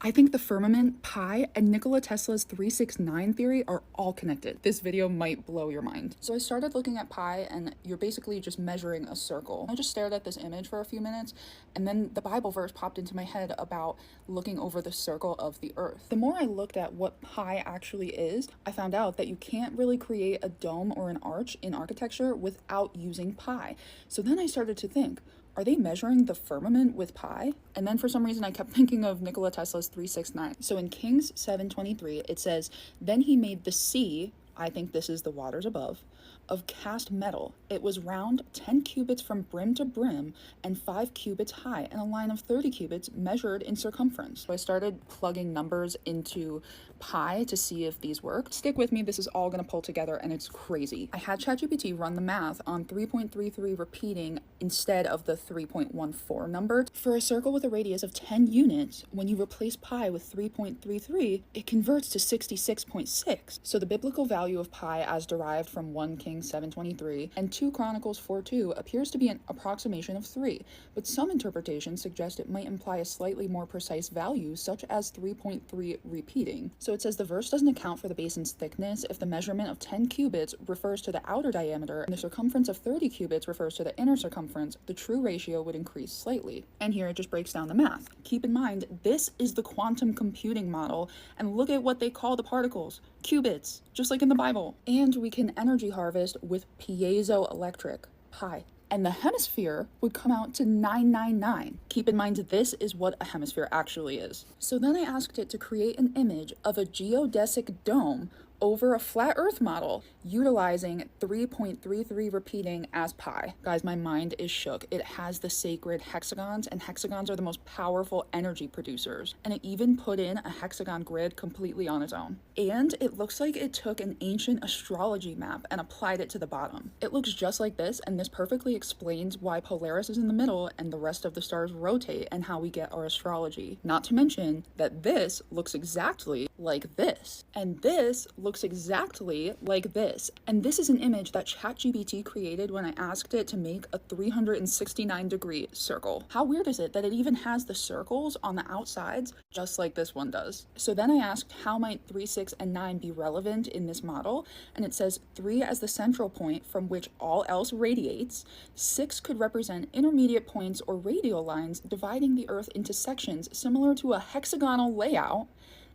I think the firmament, pi, and Nikola Tesla's 369 theory are all connected. This video might blow your mind. So I started looking at pi, and you're basically just measuring a circle. I just stared at this image for a few minutes, and then the Bible verse popped into my head about looking over the circle of the earth. The more I looked at what pi actually is, I found out that you can't really create a dome or an arch in architecture without using pi. So then I started to think, are they measuring the firmament with pi? And then for some reason I kept thinking of Nikola Tesla's 369. So in Kings 7:23 it says, "Then he made the sea," I think this is the waters above, "of cast metal. It was round 10 cubits from brim to brim and 5 cubits high, and a line of 30 cubits measured in circumference." So I started plugging numbers into pi to see if these worked. Stick with me, this is all gonna pull together and it's crazy. I had ChatGPT run the math on 3.33 repeating instead of the 3.14 number. For a circle with a radius of 10 units, when you replace pi with 3.33, it converts to 66.6. So the biblical value of pi as derived from 1 Kings 7:23 and 2 Chronicles 4:2 appears to be an approximation of 3, but some interpretations suggest it might imply a slightly more precise value, such as 3.3 repeating. So it says the verse doesn't account for the basin's thickness if the measurement of 10 cubits refers to the outer diameter and the circumference of 30 cubits refers to the inner circumference. The true ratio would increase slightly. And here it just breaks down the math. Keep in mind, this is the quantum computing model, and look at what they call the particles: qubits, just like in the Bible. And we can energy harvest with piezoelectric, pi. And the hemisphere would come out to 999. Keep in mind, this is what a hemisphere actually is. So then I asked it to create an image of a geodesic dome over a flat earth model utilizing 3.33 repeating as pi. Guys, my mind is shook. It has the sacred hexagons, and hexagons are the most powerful energy producers. And it even put in a hexagon grid completely on its own. And it looks like it took an ancient astrology map and applied it to the bottom. It looks just like this, and this perfectly explains why Polaris is in the middle and the rest of the stars rotate and how we get our astrology. Not to mention that this looks exactly like this, and this looks exactly like this. And this is an image that ChatGPT created when I asked it to make a 369-degree circle. How weird is it that it even has the circles on the outsides, just like this one does? So then I asked, how might 3, 6, and 9 be relevant in this model? And it says 3 as the central point from which all else radiates. 6 could represent intermediate points or radial lines dividing the Earth into sections similar to a hexagonal layout.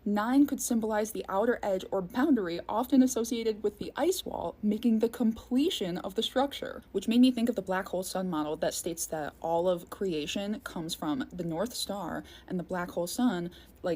9 could symbolize the outer edge or boundary often associated with the ice wall, making the completion of the structure. Which made me think of the black hole sun model that states that all of creation comes from the North Star, and the black hole sun, like,